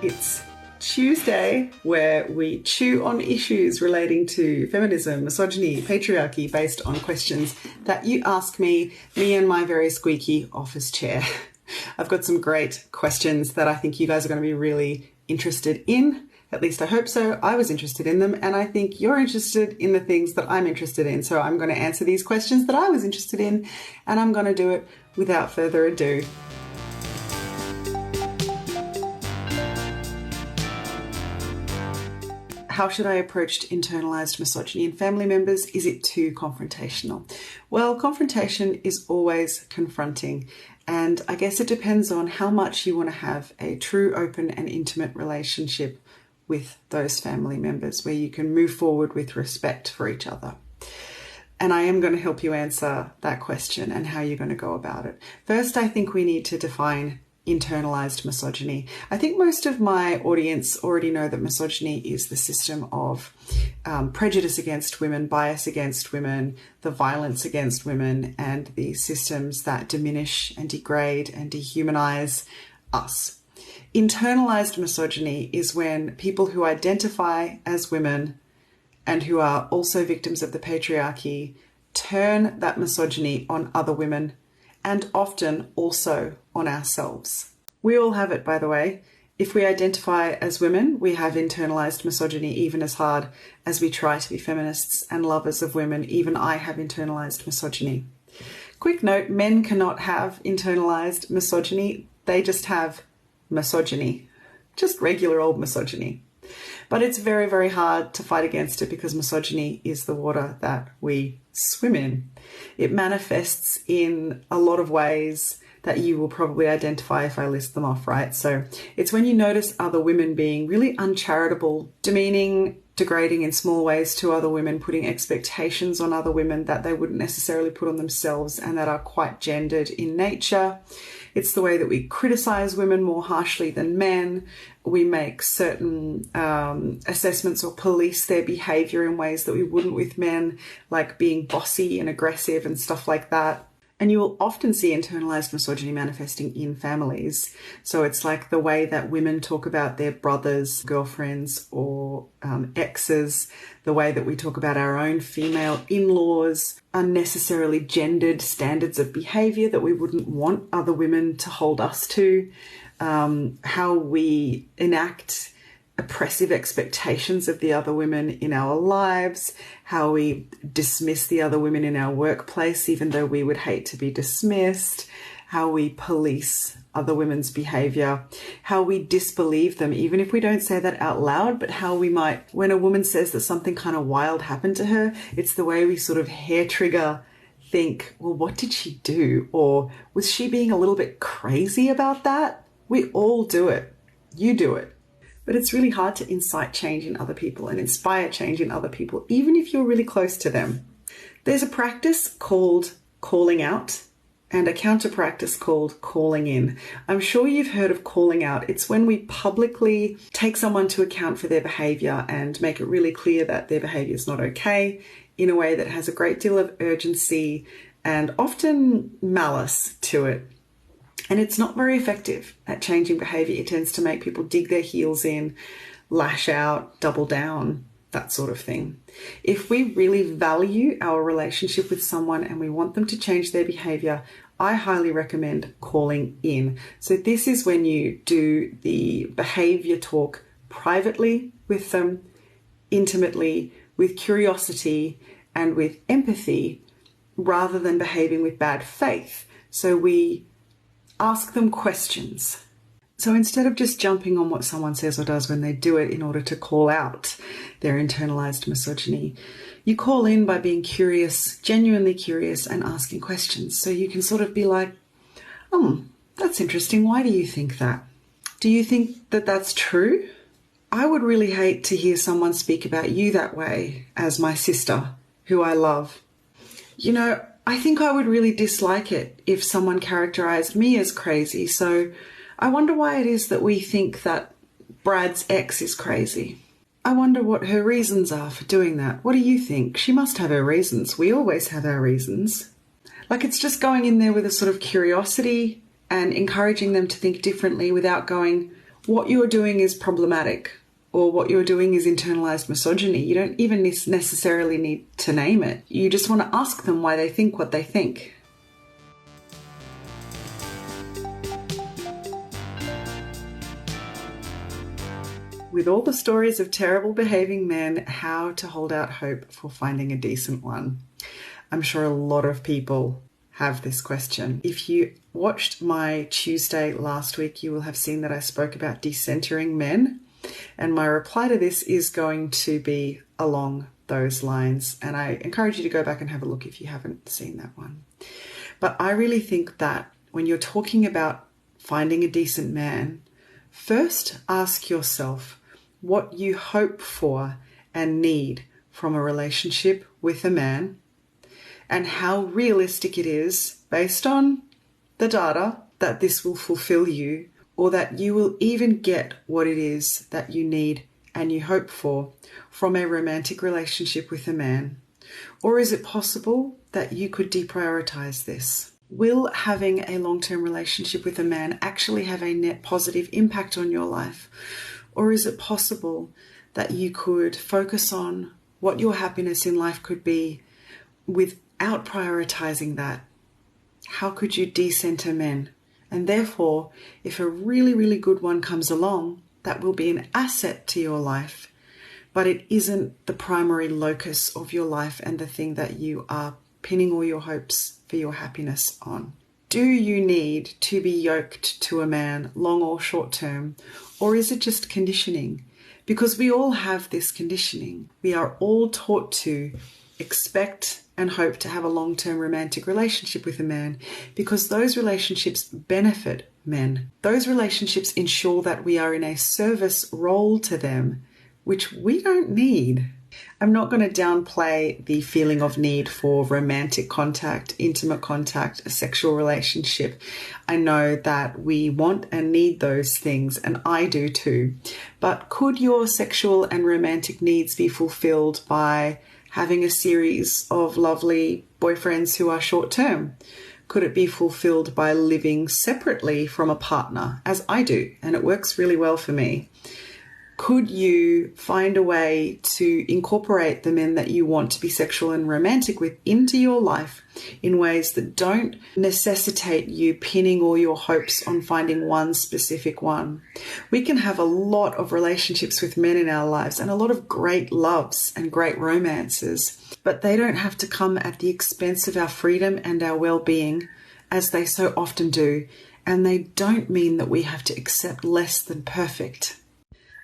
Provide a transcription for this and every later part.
It's Tuesday, where we chew on issues relating to feminism, misogyny, patriarchy, based on questions that you ask me and my very squeaky office chair. I've got some great questions that I think you guys are going to be really interested in. At least I hope so. I was interested in them, and I think you're interested in the things that I'm interested in. So I'm going to answer these questions that I was interested in, and I'm going to do it without further ado. How should I approach internalized misogyny in family members? Is it too confrontational? Well, confrontation is always confronting. And I guess it depends on how much you want to have a true, open and intimate relationship with those family members where you can move forward with respect for each other. And I am going to help you answer that question and how you're going to go about it. First, I think we need to define internalized misogyny. I think most of my audience already know that misogyny is the system of prejudice against women, bias against women, the violence against women, and the systems that diminish and degrade and dehumanize us. Internalized misogyny is when people who identify as women and who are also victims of the patriarchy turn that misogyny on other women, and often also on ourselves. We all have it, by the way. If we identify as women, we have internalized misogyny even as hard as we try to be feminists and lovers of women. Even I have internalized misogyny. Quick note, men cannot have internalized misogyny. They just have misogyny, just regular old misogyny. But it's very, very hard to fight against it because misogyny is the water that we swim in. It manifests in a lot of ways that you will probably identify if I list them off, right? So it's when you notice other women being really uncharitable, demeaning, degrading in small ways to other women, putting expectations on other women that they wouldn't necessarily put on themselves and that are quite gendered in nature. It's the way that we criticize women more harshly than men. We make certain assessments or police their behavior in ways that we wouldn't with men, like being bossy and aggressive and stuff like that. And you will often see internalized misogyny manifesting in families. So it's like the way that women talk about their brothers, girlfriends, or exes, the way that we talk about our own female in-laws, unnecessarily gendered standards of behavior that we wouldn't want other women to hold us to, how we enact oppressive expectations of the other women in our lives, how we dismiss the other women in our workplace, even though we would hate to be dismissed, how we police other women's behavior, how we disbelieve them, even if we don't say that out loud, but how we might, when a woman says that something kind of wild happened to her, it's the way we sort of hair trigger think, well, what did she do? Or was she being a little bit crazy about that? We all do it. You do it. But it's really hard to incite change in other people and inspire change in other people, even if you're really close to them. There's a practice called calling out and a counter practice called calling in. I'm sure you've heard of calling out. It's when we publicly take someone to account for their behavior and make it really clear that their behavior is not okay in a way that has a great deal of urgency and often malice to it. And it's not very effective at changing behavior. It tends to make people dig their heels in, lash out, double down, that sort of thing. If we really value our relationship with someone and we want them to change their behavior, I highly recommend calling in. So this is when you do the behavior talk privately with them, intimately, with curiosity and with empathy, rather than behaving with bad faith. So we ask them questions. So instead of just jumping on what someone says or does when they do it in order to call out their internalized misogyny, you call in by being curious, genuinely curious, and asking questions. So you can sort of be like, that's interesting. Why do you think that? Do you think that that's true? I would really hate to hear someone speak about you that way as my sister, who I love. You know, I think I would really dislike it if someone characterized me as crazy. So I wonder why it is that we think that Brad's ex is crazy. I wonder what her reasons are for doing that. What do you think? She must have her reasons. We always have our reasons. Like, it's just going in there with a sort of curiosity and encouraging them to think differently without going, what you're doing is problematic, or what you're doing is internalized misogyny, you don't even necessarily need to name it. You just want to ask them why they think what they think. With all the stories of terrible behaving men, how to hold out hope for finding a decent one? I'm sure a lot of people have this question. If you watched my Tuesday last week, you will have seen that I spoke about decentering men. And my reply to this is going to be along those lines. And I encourage you to go back and have a look if you haven't seen that one. But I really think that when you're talking about finding a decent man, first ask yourself what you hope for and need from a relationship with a man, and how realistic it is, based on the data, that this will fulfill you, or that you will even get what it is that you need and you hope for from a romantic relationship with a man. Or is it possible that you could deprioritize this? Will having a long-term relationship with a man actually have a net positive impact on your life? Or is it possible that you could focus on what your happiness in life could be without prioritizing that? How could you decenter men? And therefore, if a really, really good one comes along, that will be an asset to your life, but it isn't the primary locus of your life and the thing that you are pinning all your hopes for your happiness on. Do you need to be yoked to a man, long or short term, or is it just conditioning? Because we all have this conditioning. We are all taught to expect and hope to have a long-term romantic relationship with a man because those relationships benefit men. Those relationships ensure that we are in a service role to them, which we don't need. I'm not going to downplay the feeling of need for romantic contact, intimate contact, a sexual relationship. I know that we want and need those things, and I do too. But could your sexual and romantic needs be fulfilled by having a series of lovely boyfriends who are short-term? Could it be fulfilled by living separately from a partner, as I do, and it works really well for me? Could you find a way to incorporate the men that you want to be sexual and romantic with into your life in ways that don't necessitate you pinning all your hopes on finding one specific one? We can have a lot of relationships with men in our lives and a lot of great loves and great romances, but they don't have to come at the expense of our freedom and our well-being, as they so often do, and they don't mean that we have to accept less than perfect.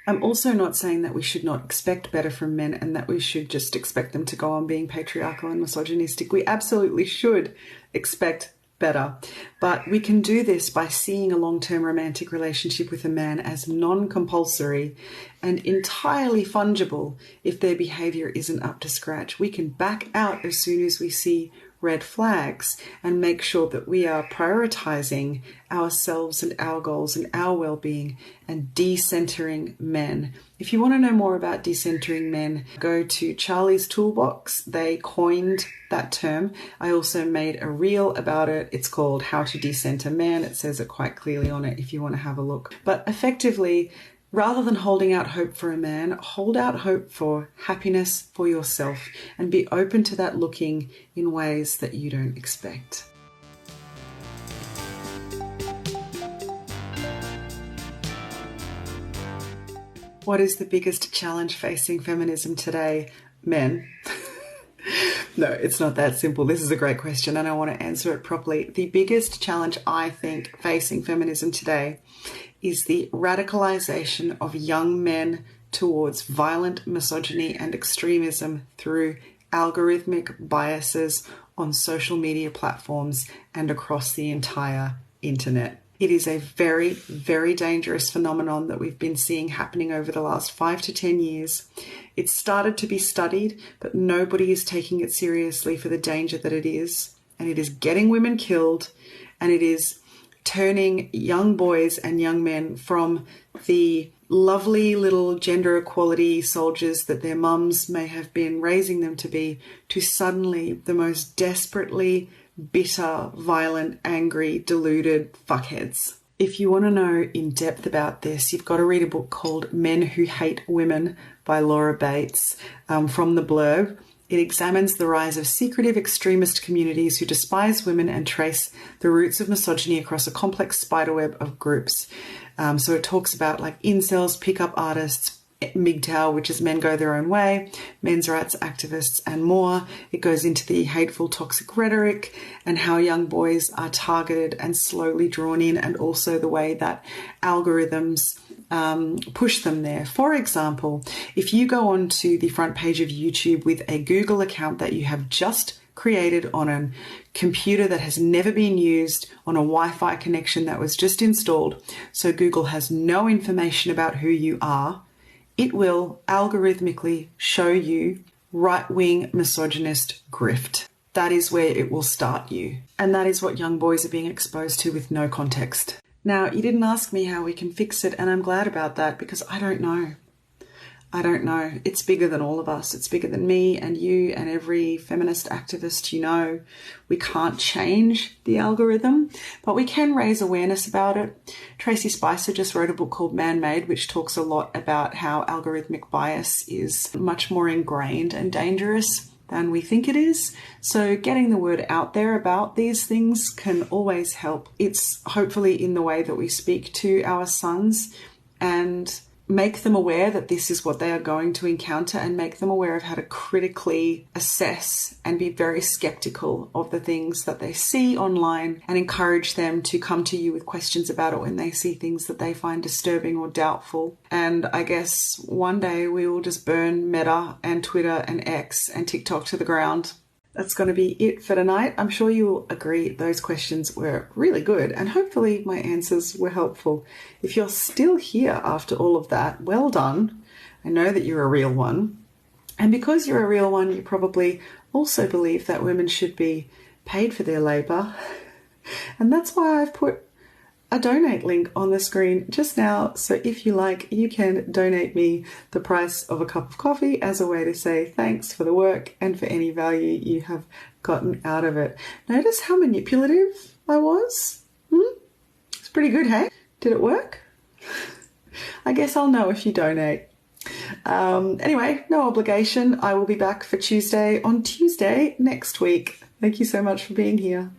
I'm also not saying that we should not expect better from men and that we should just expect them to go on being patriarchal and misogynistic. We absolutely should expect better. But we can do this by seeing a long-term romantic relationship with a man as non-compulsory and entirely fungible if their behavior isn't up to scratch. We can back out as soon as we see red flags and make sure that we are prioritizing ourselves and our goals and our well-being and decentering men. If you want to know more about decentering men, go to Charlie's Toolbox. They coined that term. I also made a reel about it. It's called How to Decenter Men. It says it quite clearly on it if you want to have a look. But effectively, rather than holding out hope for a man, hold out hope for happiness for yourself and be open to that looking in ways that you don't expect. What is the biggest challenge facing feminism today? Men. No, it's not that simple. This is a great question and I want to answer it properly. The biggest challenge I think facing feminism today is the radicalization of young men towards violent misogyny and extremism through algorithmic biases on social media platforms and across the entire internet. It is a very, very dangerous phenomenon that we've been seeing happening over the last 5 to 10 years. It's started to be studied, but nobody is taking it seriously for the danger that it is. And it is getting women killed, and it is turning young boys and young men from the lovely little gender equality soldiers that their mums may have been raising them to be, to suddenly the most desperately bitter, violent, angry, deluded fuckheads. If you want to know in depth about this, you've got to read a book called Men Who Hate Women by Laura Bates from the Blurb. It examines the rise of secretive extremist communities who despise women and trace the roots of misogyny across a complex spiderweb of groups. So it talks about like incels, pickup artists, MGTOW, which is men go their own way, men's rights activists, and more. It goes into the hateful, toxic rhetoric and how young boys are targeted and slowly drawn in, and also the way that algorithms push them there. For example, if you go onto the front page of YouTube with a Google account that you have just created on a computer that has never been used, on a Wi-Fi connection that was just installed, so Google has no information about who you are, it will algorithmically show you right-wing misogynist grift. That is where it will start you. And that is what young boys are being exposed to with no context. Now, you didn't ask me how we can fix it, and I'm glad about that because I don't know. I don't know. It's bigger than all of us. It's bigger than me and you and every feminist activist you know. We can't change the algorithm, but we can raise awareness about it. Tracy Spicer just wrote a book called Man-Made, which talks a lot about how algorithmic bias is much more ingrained and dangerous than we think it is. So getting the word out there about these things can always help. It's hopefully in the way that we speak to our sons and make them aware that this is what they are going to encounter, and make them aware of how to critically assess and be very skeptical of the things that they see online, and encourage them to come to you with questions about it when they see things that they find disturbing or doubtful. And I guess one day we will just burn Meta and Twitter and X and TikTok to the ground. That's going to be it for tonight. I'm sure you'll agree those questions were really good, and hopefully my answers were helpful. If you're still here after all of that, well done. I know that you're a real one. And because you're a real one, you probably also believe that women should be paid for their labour. And that's why I've put a donate link on the screen just now. So if you like, you can donate me the price of a cup of coffee as a way to say thanks for the work and for any value you have gotten out of it. Notice how manipulative I was? It's pretty good, hey? Did it work? I guess I'll know if you donate. Anyway, no obligation. I will be back for on Tuesday next week. Thank you so much for being here.